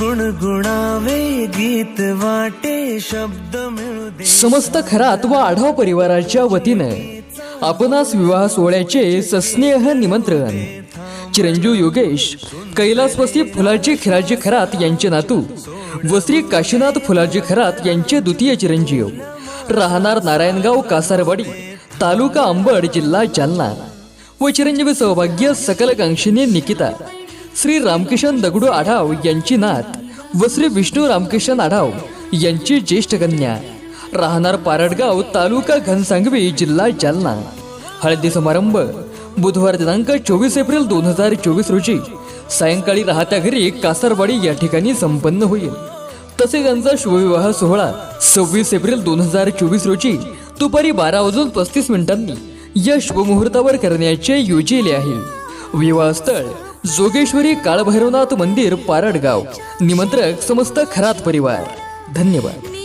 गुणगुणावे गीत वाटे शब्द मिळू दे। समस्त खरात व आढाव परिवाराच्या वतीने आपणास विवाह सोहळ्याचे सस्नेह निमंत्रण। चिरंजीव योगेश कैलासवासी फुलाजी खिलाजी खरात यांचे नातू व श्री काशीनाथ फुलाजी खरात यांचे द्वितीय चिरंजीव, राहणार नारायणगाव कासारवाडी, तालुका अंबड, जिल्हा जालना। व चिरंजीवी सौभाग्य सकलकांक्षिणी निकिता श्री रामकिशन दगडू आढाव यांची नात व श्री विष्णू रामकिशन आढाव यांची ज्येष्ठ कन्या, राहणार पारडगाव, तालुका घनसांगवी, जिल्हा जालना। हळदी समारंभ बुधवार दिनांक 24 एप्रिल 2024 रोजी सायंकाळी राहत्या घरी कासारवाडी या ठिकाणी संपन्न होईल। तसेच त्यांचा शुभविवाह सोहळा 26 एप्रिल 2024 रोजी दुपारी 12:35 या शुभमुहूर्तावर करण्याचे योजिले आहे। विवाह स्थळ जोगेश्वरी काळभैरवनाथ मंदिर, पारडगाव। निमंत्रक समस्त खरात परिवार। धन्यवाद।